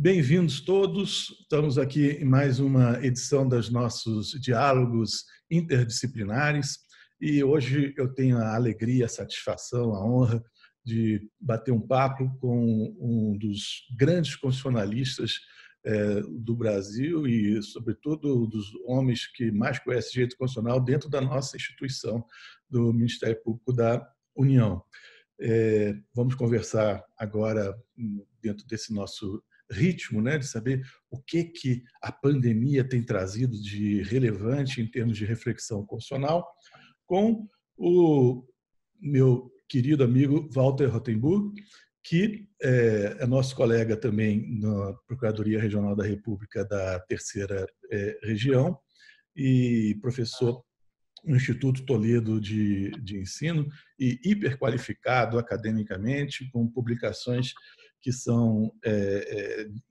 Bem-vindos todos. Estamos aqui em mais uma edição dos nossos diálogos interdisciplinares e hoje eu tenho a alegria, a satisfação, a honra de bater um papo com um dos grandes constitucionalistas do Brasil e, sobretudo, dos homens que mais conhecem direito constitucional dentro da nossa instituição, do Ministério Público da União. Vamos conversar agora dentro desse nosso ritmo, né, de saber o que a pandemia tem trazido de relevante em termos de reflexão constitucional, com o meu querido amigo Walter Rothenburg, que é nosso colega também na Procuradoria Regional da República da Terceira Região e professor no Instituto Toledo de Ensino e hiperqualificado academicamente, com publicações que são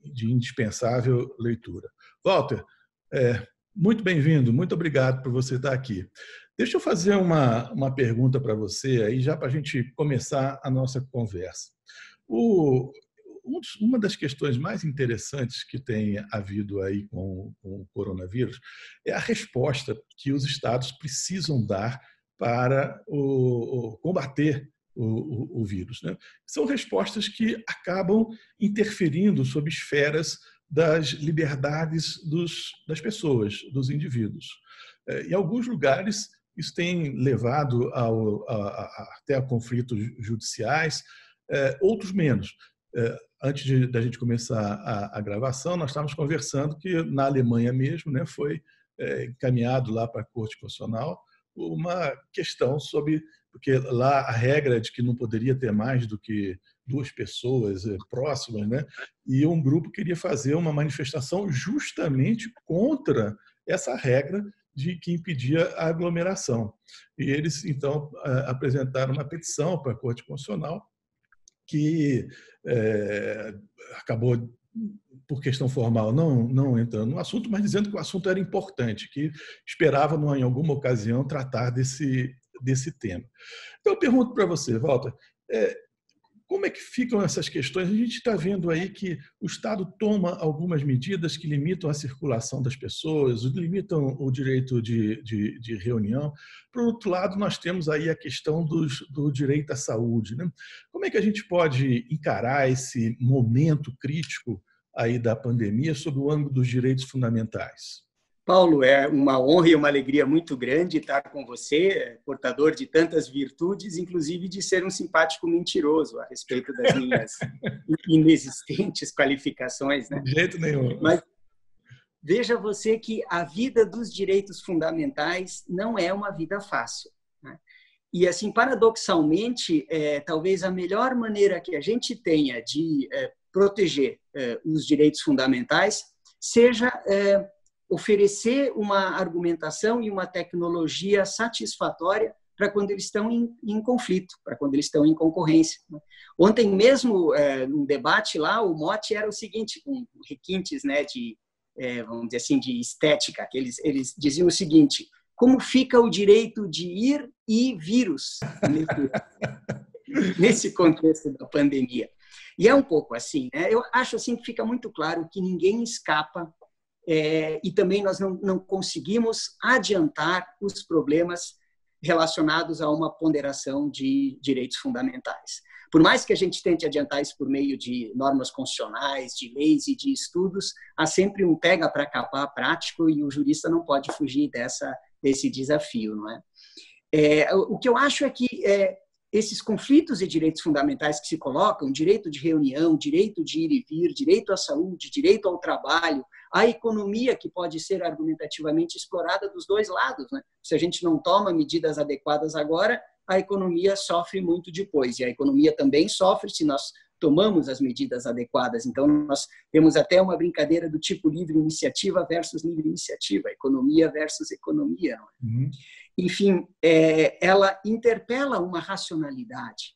de indispensável leitura. Walter, muito bem-vindo, muito obrigado por você estar aqui. Deixa eu fazer uma pergunta para você, aí já para a gente começar a nossa conversa. Uma das questões mais interessantes que tem havido aí com o coronavírus é a resposta que os estados precisam dar para combater o vírus, né? São respostas que acabam interferindo sobre esferas das liberdades das pessoas, dos indivíduos. Em alguns lugares, isso tem levado até a conflitos judiciais, outros menos. Antes da gente começar a gravação, nós estávamos conversando que na Alemanha mesmo, né, foi encaminhado lá para a Corte Constitucional uma questão sobre, porque lá a regra é de que não poderia ter mais do que duas pessoas próximas, né? E um grupo queria fazer uma manifestação justamente contra essa regra de que impedia a aglomeração. E eles, então, apresentaram uma petição para a Corte Constitucional que acabou, por questão formal, não entrando no assunto, mas dizendo que o assunto era importante, que esperava, em alguma ocasião, tratar desse tema. Então, eu pergunto para você, Walter, como é que ficam essas questões? A gente está vendo aí que o Estado toma algumas medidas que limitam a circulação das pessoas, limitam o direito de reunião. Por outro lado, nós temos aí a questão do direito à saúde, né? Como é que a gente pode encarar esse momento crítico aí da pandemia sob o ângulo dos direitos fundamentais? Paulo, é uma honra e uma alegria muito grande estar com você, portador de tantas virtudes, inclusive de ser um simpático mentiroso a respeito das minhas inexistentes qualificações, né? De jeito nenhum. Mas veja você que a vida dos direitos fundamentais não é uma vida fácil, né? E, assim, paradoxalmente, talvez a melhor maneira que a gente tenha de proteger os direitos fundamentais seja oferecer uma argumentação e uma tecnologia satisfatória para quando eles estão em conflito, para quando eles estão em concorrência. Ontem mesmo, num debate lá, o mote era o seguinte, com requintes, né, vamos dizer assim, de estética, que eles diziam o seguinte: como fica o direito de ir e vírus nesse contexto da pandemia? E é um pouco assim, né? Eu acho assim que fica muito claro que ninguém escapa e também nós não conseguimos adiantar os problemas relacionados a uma ponderação de direitos fundamentais. Por mais que a gente tente adiantar isso por meio de normas constitucionais, de leis e de estudos, há sempre um pega para capar prático e o jurista não pode fugir desse desafio, não é? O que eu acho é que esses conflitos de direitos fundamentais que se colocam, direito de reunião, direito de ir e vir, direito à saúde, direito ao trabalho, a economia que pode ser argumentativamente explorada dos dois lados, né? Se a gente não toma medidas adequadas agora, a economia sofre muito depois. E a economia também sofre se nós tomamos as medidas adequadas. Então, nós temos até uma brincadeira do tipo livre iniciativa versus livre iniciativa, economia versus economia. Não é? Uhum. Enfim, ela interpela uma racionalidade.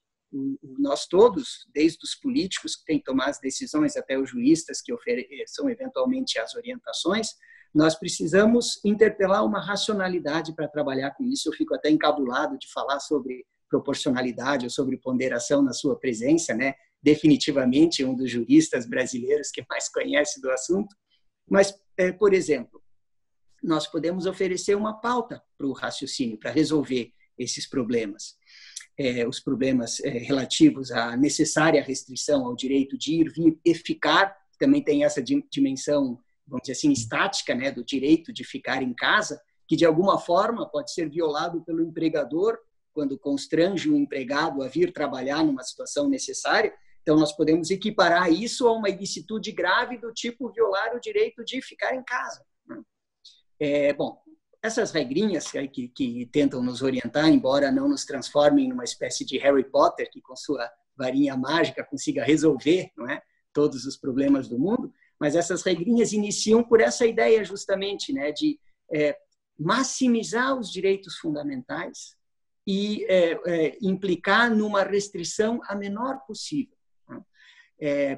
Nós todos, desde os políticos que têm que tomar as decisões até os juristas que ofereçam eventualmente as orientações, nós precisamos interpelar uma racionalidade para trabalhar com isso. Eu fico até encabulado de falar sobre proporcionalidade ou sobre ponderação na sua presença, né? definitivamente um dos juristas brasileiros que mais conhece do assunto, mas, por exemplo, nós podemos oferecer uma pauta para o raciocínio, para resolver esses problemas. Os problemas relativos à necessária restrição ao direito de ir, vir e ficar, também tem essa dimensão, vamos dizer assim, estática, né, do direito de ficar em casa, que de alguma forma pode ser violado pelo empregador quando constrange o empregado a vir trabalhar numa situação necessária. Então, nós podemos equiparar isso a uma ilicitude grave do tipo violar o direito de ficar em casa. Bom, essas regrinhas que tentam nos orientar, embora não nos transformem numa espécie de Harry Potter, que com sua varinha mágica consiga resolver, não é, todos os problemas do mundo, mas essas regrinhas iniciam por essa ideia justamente, né, de maximizar os direitos fundamentais e implicar numa restrição a menor possível.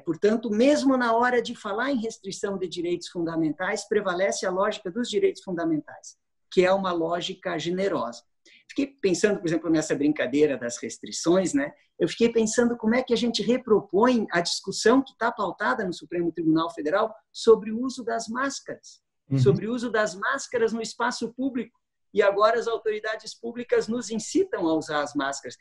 Portanto, mesmo na hora de falar em restrição de direitos fundamentais, prevalece a lógica dos direitos fundamentais, que é uma lógica generosa. Fiquei pensando, por exemplo, nessa brincadeira das restrições, né? Eu fiquei pensando como é que a gente repropõe a discussão que está pautada no Supremo Tribunal Federal sobre o uso das máscaras, sobre o uso das máscaras no espaço público. E agora as autoridades públicas nos incitam a usar as máscaras.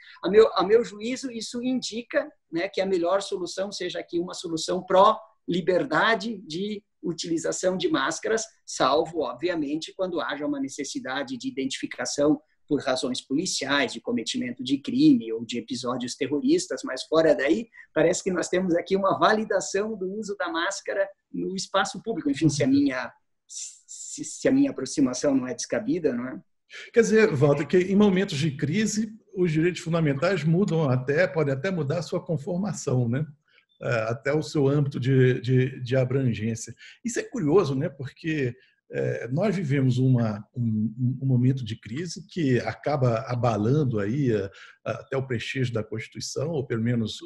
A meu juízo, isso indica, né, que a melhor solução seja aqui uma solução pró-liberdade de utilização de máscaras, salvo, obviamente, quando haja uma necessidade de identificação por razões policiais, de cometimento de crime ou de episódios terroristas, mas fora daí, parece que nós temos aqui uma validação do uso da máscara no espaço público. Enfim, se a minha aproximação não é descabida, não é? Quer dizer, Walter, que em momentos de crise, os direitos fundamentais podem até mudar a sua conformação, né? Até o seu âmbito de abrangência. Isso é curioso, né? Porque nós vivemos um momento de crise que acaba abalando aí até o prestígio da Constituição, ou pelo menos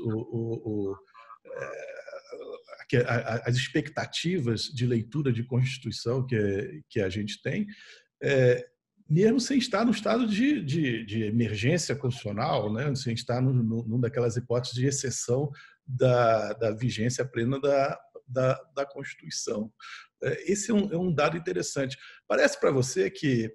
as expectativas de leitura de Constituição que a gente tem, mesmo sem estar no estado de emergência constitucional, né? Sem estar numa daquelas hipóteses de exceção da vigência plena da Constituição. Esse é um dado interessante. Parece para você que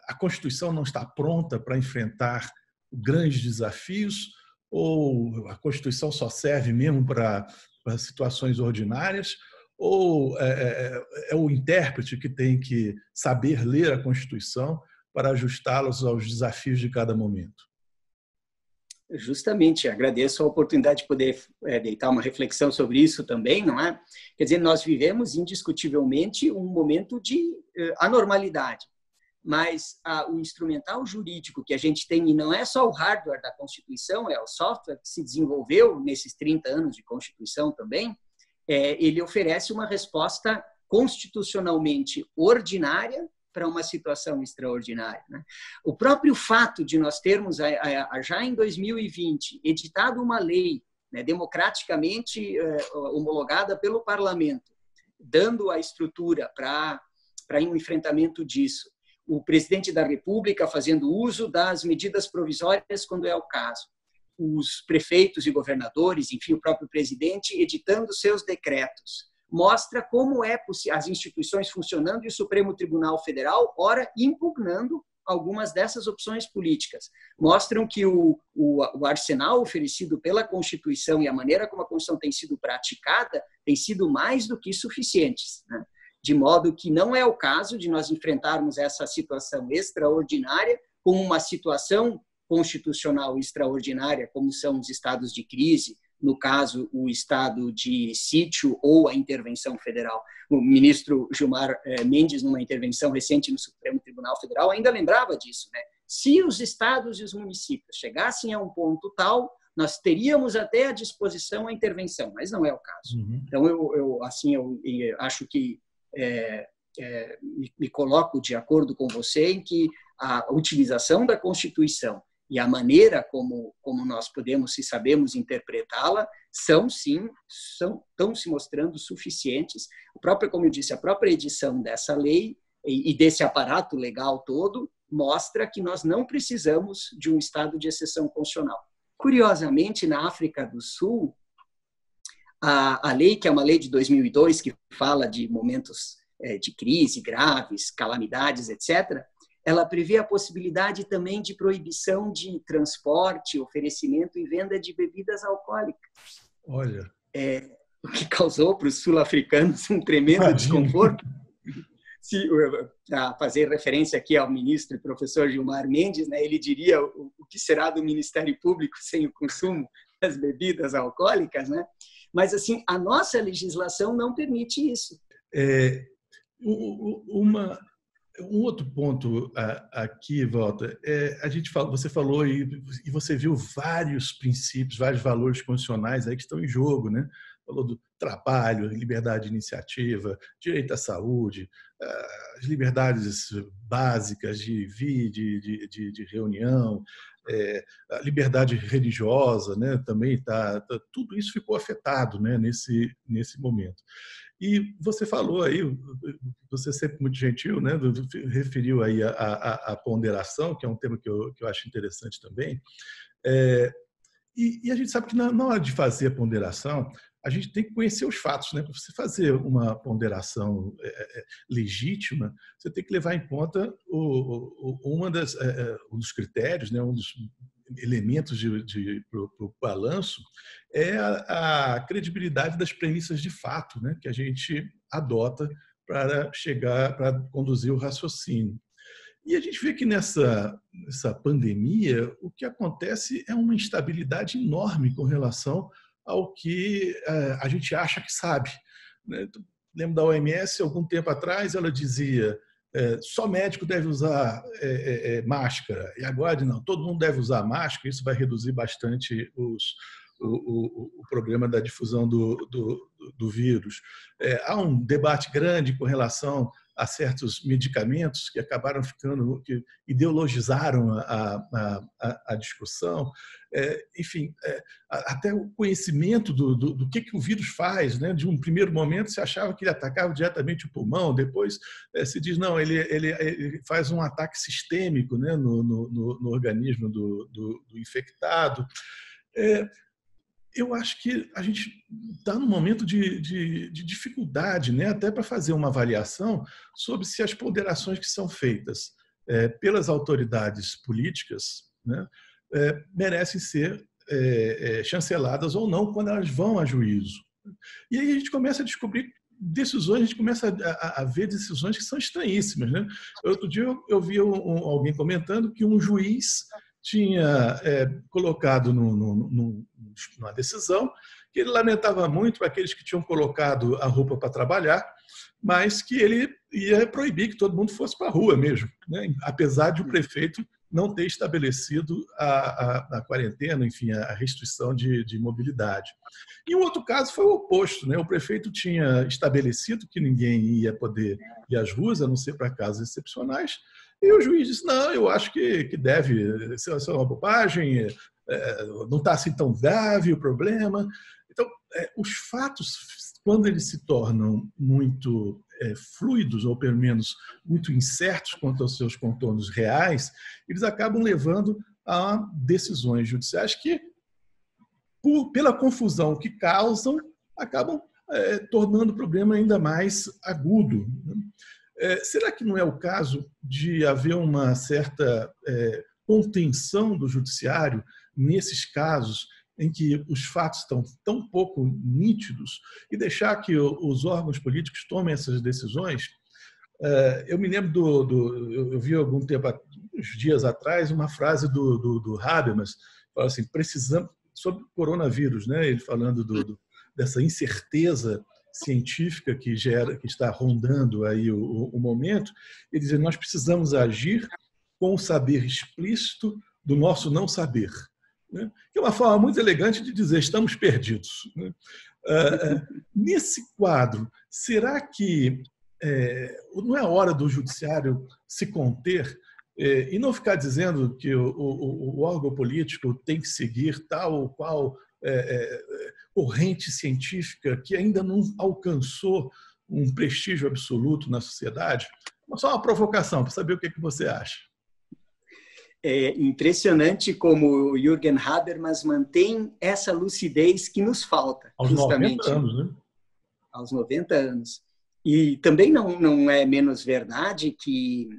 a Constituição não está pronta para enfrentar grandes desafios, ou a Constituição só serve mesmo para situações ordinárias, ou é o intérprete que tem que saber ler a Constituição para ajustá-los aos desafios de cada momento? Justamente, agradeço a oportunidade de poder deitar uma reflexão sobre isso também, não é? Quer dizer, nós vivemos indiscutivelmente um momento de anormalidade, mas o instrumental jurídico que a gente tem, e não é só o hardware da Constituição, é o software que se desenvolveu nesses 30 anos de Constituição também, ele oferece uma resposta constitucionalmente ordinária para uma situação extraordinária, né? O próprio fato de nós termos, já em 2020, editado uma lei, né, democraticamente homologada pelo Parlamento, dando a estrutura para um enfrentamento disso, o presidente da República fazendo uso das medidas provisórias quando é o caso, os prefeitos e governadores, enfim, o próprio presidente editando seus decretos, mostra como as instituições funcionando e o Supremo Tribunal Federal, ora, impugnando algumas dessas opções políticas. Mostram que o arsenal oferecido pela Constituição e a maneira como a Constituição tem sido praticada tem sido mais do que suficientes, né? De modo que não é o caso de nós enfrentarmos essa situação extraordinária com uma situação constitucional extraordinária, como são os estados de crise, no caso, o estado de sítio ou a intervenção federal. O ministro Gilmar Mendes, numa intervenção recente no Supremo Tribunal Federal, ainda lembrava disso, né? Se os estados e os municípios chegassem a um ponto tal, nós teríamos até à disposição a intervenção, mas não é o caso. Então, eu acho que me coloco de acordo com você em que a utilização da Constituição e a maneira como nós podemos e sabemos interpretá-la estão se mostrando suficientes. Como eu disse, a própria edição dessa lei e desse aparato legal todo mostra que nós não precisamos de um estado de exceção constitucional. Curiosamente, na África do Sul, a lei, que é uma lei de 2002, que fala de momentos de crise graves, calamidades, etc., ela prevê a possibilidade também de proibição de transporte, oferecimento e venda de bebidas alcoólicas. Olha. O que causou para os sul-africanos um tremendo desconforto. A fazer referência aqui ao ministro e professor Gilmar Mendes, né, ele diria o que será do Ministério Público sem o consumo das bebidas alcoólicas, né? Mas assim, a nossa legislação não permite isso. Um outro ponto aqui, Walter, você falou e você viu vários princípios, vários valores constitucionais aí que estão em jogo, né? Falou do trabalho, liberdade de iniciativa, direito à saúde, as liberdades básicas de vir, de reunião, a liberdade religiosa, né? Também tudo isso ficou afetado, né? Nesse momento. E você falou aí, você é sempre muito gentil, né? Referiu aí a ponderação, que é um tema que eu acho interessante também. E a gente sabe que na hora de fazer a ponderação, a gente tem que conhecer os fatos, né? Para você fazer uma ponderação legítima, você tem que levar em conta um dos critérios, né? Um dos elementos para o balanço é a credibilidade das premissas de fato, né? Que a gente adota para conduzir o raciocínio. E a gente vê que nessa pandemia, o que acontece é uma instabilidade enorme com relação ao que a gente acha que sabe. Lembro da OMS, algum tempo atrás, ela dizia só médico deve usar máscara. E agora, não, todo mundo deve usar máscara, isso vai reduzir bastante o problema da difusão do vírus. Há um debate grande com relação a certos medicamentos que acabaram que ideologizaram a discussão. Enfim, até o conhecimento do que o vírus faz, né? De um primeiro momento se achava que ele atacava diretamente o pulmão, depois se diz, não, ele faz um ataque sistêmico, né? no organismo do infectado. Eu acho que a gente está num momento de dificuldade, né? Até para fazer uma avaliação sobre se as ponderações que são feitas pelas autoridades políticas, né, merecem ser chanceladas ou não quando elas vão a juízo. E aí a gente começa a descobrir decisões, a gente começa a ver decisões que são estranhíssimas, né? Outro dia eu vi alguém comentando que um juiz tinha colocado numa decisão que ele lamentava muito para aqueles que tinham colocado a roupa para trabalhar, mas que ele ia proibir que todo mundo fosse para a rua mesmo, né? Apesar de o prefeito não ter estabelecido a quarentena, enfim, a restrição de mobilidade. E um outro caso foi o oposto, né? O prefeito tinha estabelecido que ninguém ia poder ir às ruas, a não ser para casos excepcionais, e o juiz disse, não, eu acho que deve ser uma bobagem, não está assim tão grave o problema. Então, os fatos, quando eles se tornam muito fluidos, ou pelo menos muito incertos quanto aos seus contornos reais, eles acabam levando a decisões judiciais que, pela confusão que causam, acabam tornando o problema ainda mais agudo. Será que não é o caso de haver uma certa contenção do judiciário nesses casos em que os fatos estão tão pouco nítidos e deixar que os órgãos políticos tomem essas decisões? Eu me lembro eu vi algum tempo, uns dias atrás, uma frase do Habermas, fala assim, precisamos, sobre o coronavírus, né? Ele falando dessa incerteza científica que está rondando aí o momento, ele diz, nós precisamos agir com o saber explícito do nosso não saber, né? Que é uma forma muito elegante de dizer estamos perdidos, né? Nesse quadro, será que não é hora do judiciário se conter e não ficar dizendo que o órgão político tem que seguir tal ou qual corrente científica que ainda não alcançou um prestígio absoluto na sociedade? Só uma provocação para saber o que você acha. É impressionante como o Jürgen Habermas mantém essa lucidez que nos falta, Aos justamente 90 anos, né? aos 90 anos. E também não é menos verdade que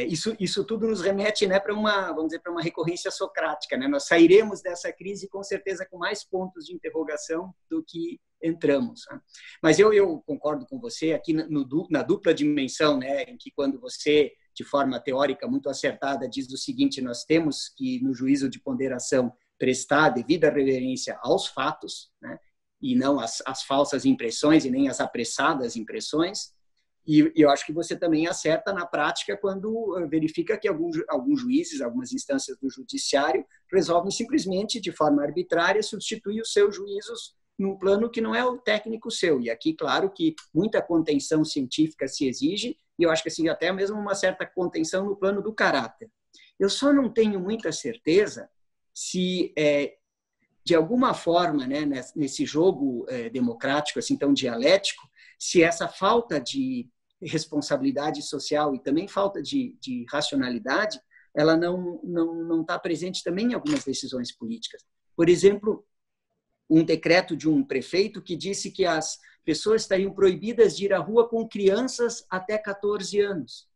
isso tudo nos remete, né, para vamos dizer, para uma recorrência socrática, né? Nós sairemos dessa crise com certeza com mais pontos de interrogação do que entramos, né? Mas eu concordo com você aqui na dupla dimensão, né, em que quando você, de forma teórica muito acertada, diz o seguinte: nós temos que, no juízo de ponderação, prestar a devida reverência aos fatos, né, e não às falsas impressões e nem às apressadas impressões. E eu acho que você também acerta na prática quando verifica que alguns juízes, algumas instâncias do judiciário resolvem simplesmente, de forma arbitrária, substituir os seus juízos num plano que não é o técnico seu. E aqui, claro, que muita contenção científica se exige, e eu acho que assim, até mesmo uma certa contenção no plano do caráter. Eu só não tenho muita certeza se, de alguma forma, né, nesse jogo democrático assim tão dialético, se essa falta de responsabilidade social e também falta de racionalidade, ela não está presente também em algumas decisões políticas. Por exemplo, um decreto de um prefeito que disse que as pessoas estariam proibidas de ir à rua com crianças até 14 anos.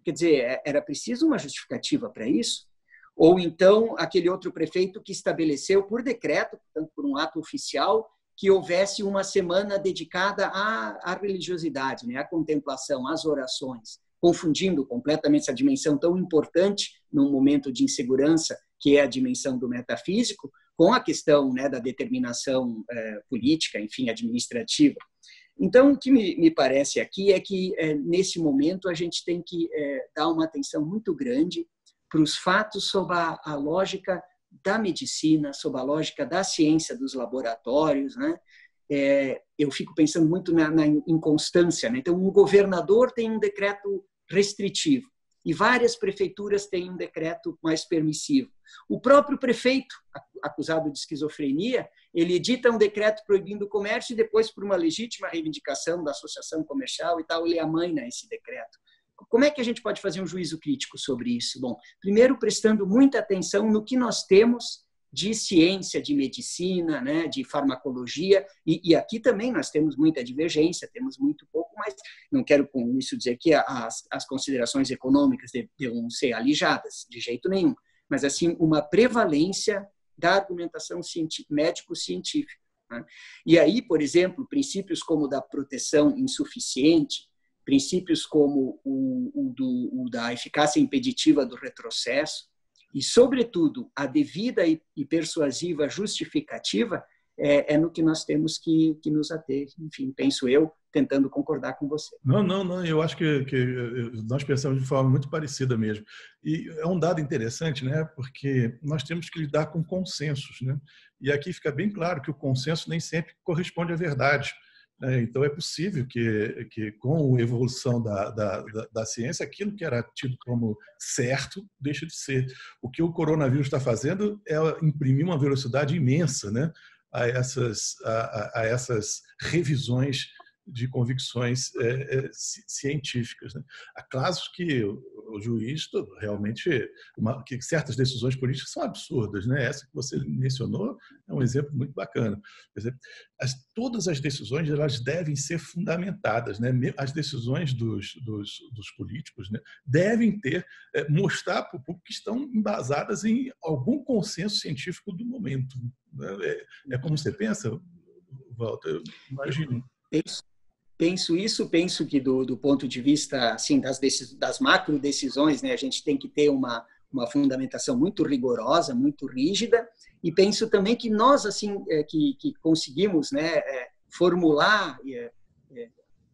Quer dizer, era preciso uma justificativa para isso? Ou então, aquele outro prefeito que estabeleceu por decreto, portanto, por um ato oficial, que houvesse uma semana dedicada à religiosidade, né, à contemplação, às orações, confundindo completamente essa dimensão tão importante num momento de insegurança, que é a dimensão do metafísico, com a questão, né, da determinação política, enfim, administrativa. Então, o que me parece aqui é que, nesse momento, a gente tem que dar uma atenção muito grande para os fatos sob a lógica da medicina, sob a lógica da ciência dos laboratórios, né? Eu fico pensando muito na inconstância, né? Então, um governador tem um decreto restritivo e várias prefeituras têm um decreto mais permissivo. O próprio prefeito, acusado de esquizofrenia, ele edita um decreto proibindo o comércio e depois, por uma legítima reivindicação da associação comercial e tal, ele amaina esse decreto. Como é que a gente pode fazer um juízo crítico sobre isso? Bom, primeiro prestando muita atenção no que nós temos de ciência, de medicina, né, de farmacologia, e aqui também nós temos muita divergência, temos muito pouco, mas não quero com isso dizer que as considerações econômicas devam ser alijadas, de jeito nenhum, mas assim, uma prevalência da argumentação médico-científica, né? E aí, por exemplo, princípios como o da proteção insuficiente, princípios como o da eficácia impeditiva do retrocesso e, sobretudo, a devida e persuasiva justificativa no que nós temos que nos ater. Enfim, penso eu, tentando concordar com você. Não, eu acho que nós pensamos de forma muito parecida mesmo. E é um dado interessante, né? Porque nós temos que lidar com consensos, né? E aqui fica bem claro que o consenso nem sempre corresponde à verdade. Então, é possível que com a evolução da ciência, aquilo que era tido como certo deixa de ser. O que o coronavírus está fazendo é imprimir uma velocidade imensa, né, a essas revisões de convicções científicas, né? Há casos que o juiz realmente que certas decisões políticas são absurdas, né? Essa que você mencionou é um exemplo muito bacana. Quer dizer, todas as decisões elas devem ser fundamentadas, né? As decisões dos políticos, né, devem mostrar para o público que estão embasadas em algum consenso científico do momento, né? É como você pensa, Walter? Eu imagino. Penso que do ponto de vista assim das macro decisões, né, a gente tem que ter uma fundamentação muito rigorosa, muito rígida, e penso também que nós assim que conseguimos, né, formular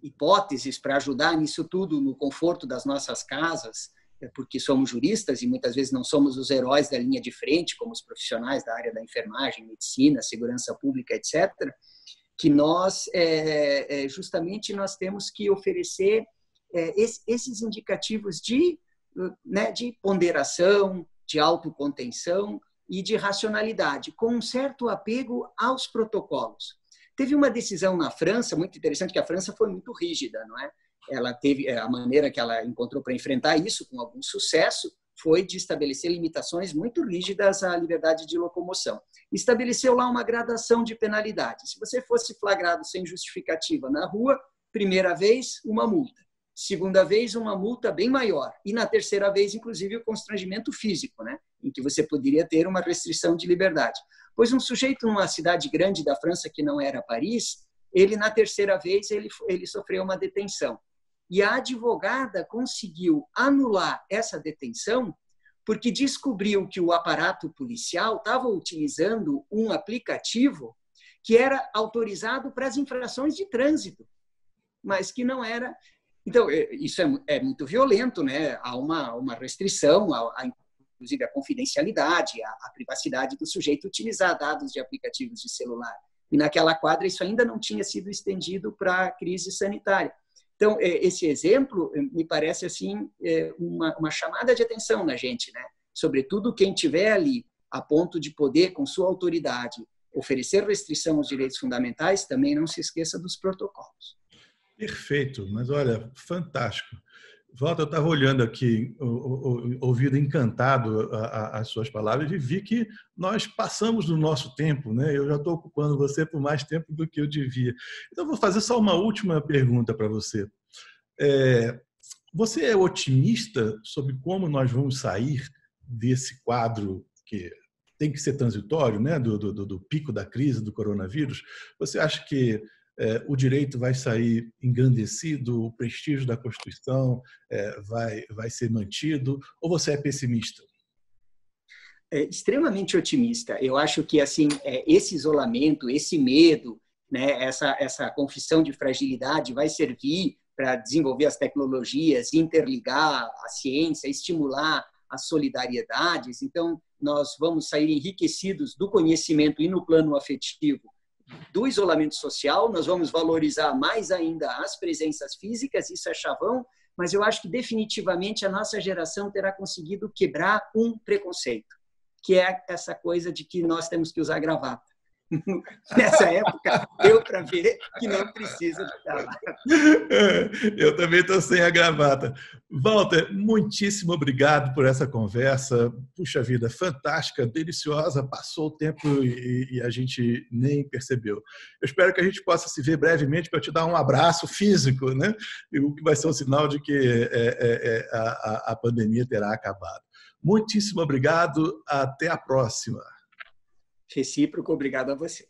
hipóteses para ajudar nisso tudo no conforto das nossas casas, porque somos juristas e muitas vezes não somos os heróis da linha de frente, como os profissionais da área da enfermagem, medicina, segurança pública, etc., que nós, justamente, nós temos que oferecer esses indicativos de ponderação, de autocontenção e de racionalidade, com um certo apego aos protocolos. Teve uma decisão na França, muito interessante, que a França foi muito rígida, não é? ela teve a maneira que ela encontrou para enfrentar isso com algum sucesso foi de estabelecer limitações muito rígidas à liberdade de locomoção. Estabeleceu lá uma gradação de penalidade. Se você fosse flagrado sem justificativa na rua, primeira vez, uma multa. Segunda vez, uma multa bem maior. E na terceira vez, inclusive, o constrangimento físico, né? Em que você poderia ter uma restrição de liberdade. Pois um sujeito numa cidade grande da França, que não era Paris, ele, na terceira vez, ele sofreu uma detenção. E a advogada conseguiu anular essa detenção porque descobriu que o aparato policial estava utilizando um aplicativo que era autorizado para as infrações de trânsito, mas que não era. Então, isso é muito violento, né? Há uma restrição, inclusive a confidencialidade, a privacidade do sujeito utilizar dados de aplicativos de celular. E naquela quadra isso ainda não tinha sido estendido para a crise sanitária. Então, esse exemplo me parece assim uma chamada de atenção na gente, né? Sobretudo quem estiver ali a ponto de poder, com sua autoridade, oferecer restrição aos direitos fundamentais, também não se esqueça dos protocolos. Perfeito, mas olha, fantástico. Walter, eu estava olhando aqui, ouvido encantado as suas palavras e vi que nós passamos do nosso tempo, né? Eu já estou ocupando você por mais tempo do que eu devia. Então, vou fazer só uma última pergunta para você. Você é otimista sobre como nós vamos sair desse quadro que tem que ser transitório, né? Do pico da crise do coronavírus? Você acha que o direito vai sair engrandecido, o prestígio da Constituição vai ser mantido, ou você é pessimista? Extremamente otimista. Eu acho que assim esse isolamento, esse medo, né, essa confissão de fragilidade vai servir para desenvolver as tecnologias, interligar a ciência, estimular as solidariedades. Então, nós vamos sair enriquecidos do conhecimento e no plano afetivo do isolamento social, nós vamos valorizar mais ainda as presenças físicas, isso é chavão, mas eu acho que definitivamente a nossa geração terá conseguido quebrar um preconceito, que é essa coisa de que nós temos que usar gravata. Nessa época, deu para ver que não precisa de gravata. Eu também estou sem a gravata. Walter, muitíssimo obrigado por essa conversa. Puxa vida, fantástica, deliciosa. Passou o tempo e a gente nem percebeu. Eu espero que a gente possa se ver brevemente para te dar um abraço físico, né? O que vai ser um sinal de que a pandemia terá acabado. Muitíssimo obrigado. Até a próxima. Recíproco, obrigado a você.